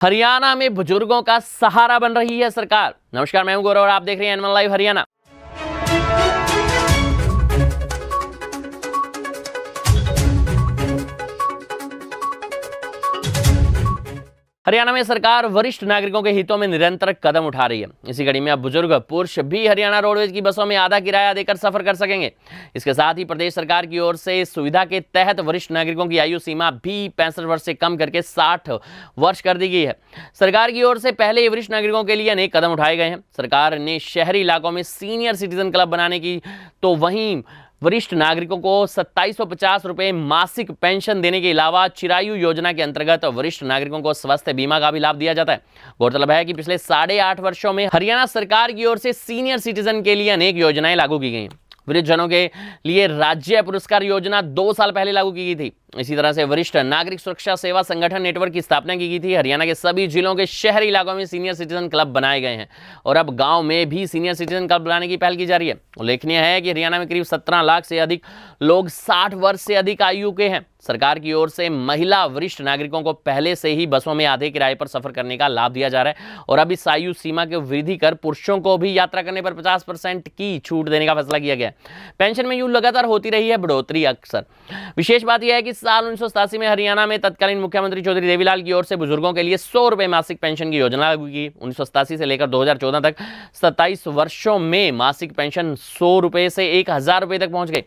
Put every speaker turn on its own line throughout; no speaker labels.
हरियाणा में बुजुर्गों का सहारा बन रही है सरकार। नमस्कार, मैं हूं गौरव और आप देख रहे हैं एन1 लाइव हरियाणा। हरियाणा में सरकार वरिष्ठ नागरिकों के हितों में निरंतर कदम उठा रही है। इसी कड़ी में अब बुजुर्ग पुरुष भी हरियाणा रोडवेज की बसों में आधा किराया देकर सफर कर सकेंगे। इसके साथ ही प्रदेश सरकार की ओर से इस सुविधा के तहत वरिष्ठ नागरिकों की आयु सीमा भी 65 वर्ष से कम करके 60 वर्ष कर दी गई है। सरकार की ओर से पहले ही वरिष्ठ नागरिकों के लिए अनेक कदम उठाए गए हैं। सरकार ने शहरी इलाकों में सीनियर सिटीजन क्लब बनाने की, तो वहीं वरिष्ठ नागरिकों को 2750 रुपए मासिक पेंशन देने के अलावा चिरायु योजना के अंतर्गत वरिष्ठ नागरिकों को स्वास्थ्य बीमा का भी लाभ दिया जाता है। गौरतलब है कि पिछले 8.5 वर्षों में हरियाणा सरकार की ओर से सीनियर सिटीजन के लिए अनेक योजनाएं लागू की गई हैं। वृद्धजनों के लिए राज्य पुरस्कार योजना 2 साल पहले लागू की गई थी। इसी तरह से वरिष्ठ नागरिक सुरक्षा सेवा संगठन नेटवर्क की स्थापना की गई थी। हरियाणा के सभी जिलों के शहरी इलाकों में सीनियर सिटीजन क्लब बनाए गए हैं और अब गांव में भी सीनियर सिटीजन क्लब बनाने की पहल की जा रही है। उल्लेखनीय है कि हरियाणा में करीब 17 लाख से अधिक लोग 60 वर्ष से अधिक आयु के हैं। सरकार की ओर से महिला वरिष्ठ नागरिकों को पहले से ही बसों में आधे किराए पर सफर करने का लाभ दिया जा रहा है और अब इस आयु सीमा की वृद्धि कर पुरुषों को भी यात्रा करने पर 50% की छूट देने का फैसला किया गया है। पेंशन में यूं लगातार होती रही है बढ़ोतरी। अक्सर विशेष बात यह है कि साल 1987 में हरियाणा में तत्कालीन मुख्यमंत्री चौधरी देवीलाल की ओर से बुजुर्गों के लिए 100 रुपए मासिक पेंशन की योजना लागू की। 1987 से लेकर 2014 तक 27 वर्षों में मासिक पेंशन 100 रुपए से 1000 रुपए तक पहुंच गई।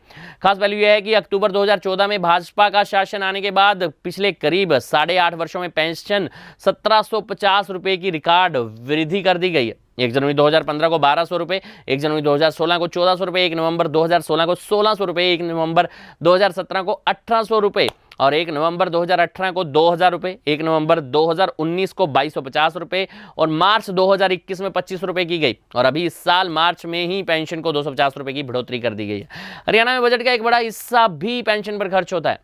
खास वैल्यू यह है कि अक्टूबर 2014 में भाजपा का शासन आने के बाद पिछले करीब 8.5 वर्षों में पेंशन 1750 रुपए की रिकॉर्ड वृद्धि कर दी गई है। 1 जनवरी 2015 को 1200 रुपए, 1 जनवरी 2016 को 1400 रुपए, 1 नवंबर 2016 को 1600 रुपए, 1 नवंबर 2017 को 1800 रुपए और 1 नवंबर 2018 को 2000 रुपए, 1 नवंबर 2019 को 2250 रुपए और मार्च 2021 में 25 रुपए की गई और अभी इस साल मार्च में ही पेंशन को 250 रुपए की बढ़ोतरी कर दी गई है। हरियाणा में बजट का एक बड़ा हिस्सा भी पेंशन पर खर्च होता है।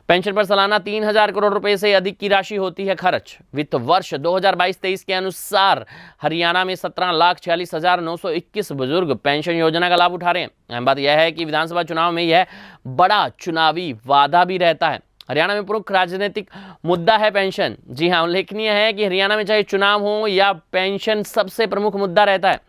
पेंशन पर सालाना 3000 करोड़ रुपए से अधिक की राशि होती है खर्च। वित्त वर्ष 2022-23 के अनुसार हरियाणा में 17,46,921 बुजुर्ग पेंशन योजना का लाभ उठा रहे हैं। अहम बात यह है कि विधानसभा चुनाव में यह बड़ा चुनावी वादा भी रहता है। हरियाणा में प्रमुख राजनीतिक मुद्दा है पेंशन। जी हाँ, उल्लेखनीय है कि हरियाणा में चाहे चुनाव हो या पेंशन सबसे प्रमुख मुद्दा रहता है।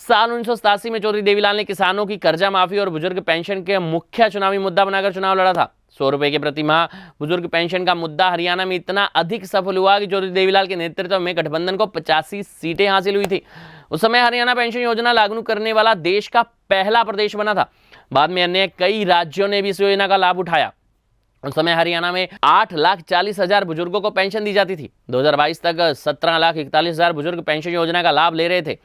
साल 1987 में चौधरी देवीलाल ने किसानों की कर्जा माफी और बुजुर्ग पेंशन के मुख्य चुनावी मुद्दा बनाकर चुनाव लड़ा था। 100 रुपए के प्रति माह बुजुर्ग पेंशन का मुद्दा हरियाणा में इतना अधिक सफल हुआ कि चौधरी देवीलाल के नेतृत्व में गठबंधन को 85 सीटें हासिल हुई थी। उस समय हरियाणा पेंशन योजना लागू करने वाला देश का पहला प्रदेश बना था। बाद में अन्य कई राज्यों ने भी इस योजना का लाभ उठाया। उस समय हरियाणा में 8,40,000 बुजुर्गों को पेंशन दी जाती थी। 2022 तक 17,41,000 बुजुर्ग पेंशन योजना का लाभ ले रहे थे।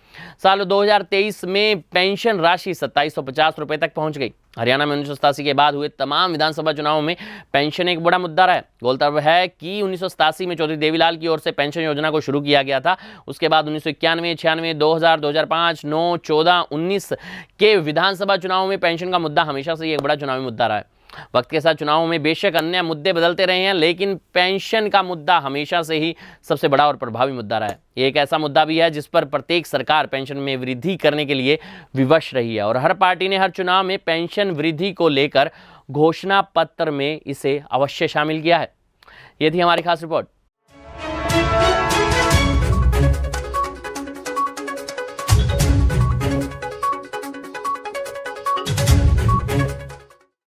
साल 2023 में पेंशन राशि 2750 रुपए तक पहुंच गई। हरियाणा में 1987 के बाद हुए तमाम विधानसभा चुनावों में पेंशन एक बड़ा मुद्दा रहा है। गौरतलब है कि 1987 में चौधरी देवीलाल की ओर से पेंशन योजना को शुरू किया गया था। उसके बाद 1991, 96, 2000, 2005, 9, 14, 19 के विधानसभा चुनावों में पेंशन का मुद्दा हमेशा से एक बड़ा चुनावी मुद्दा रहा है। वक्त के साथ चुनावों में बेशक अन्य मुद्दे बदलते रहे हैं, लेकिन पेंशन का मुद्दा हमेशा से ही सबसे बड़ा और प्रभावी मुद्दा रहा है। ये एक ऐसा मुद्दा भी है जिस पर प्रत्येक सरकार पेंशन में वृद्धि करने के लिए विवश रही है और हर पार्टी ने हर चुनाव में पेंशन वृद्धि को लेकर घोषणा पत्र में इसे अवश्य शामिल किया है। ये थी हमारी खास रिपोर्ट।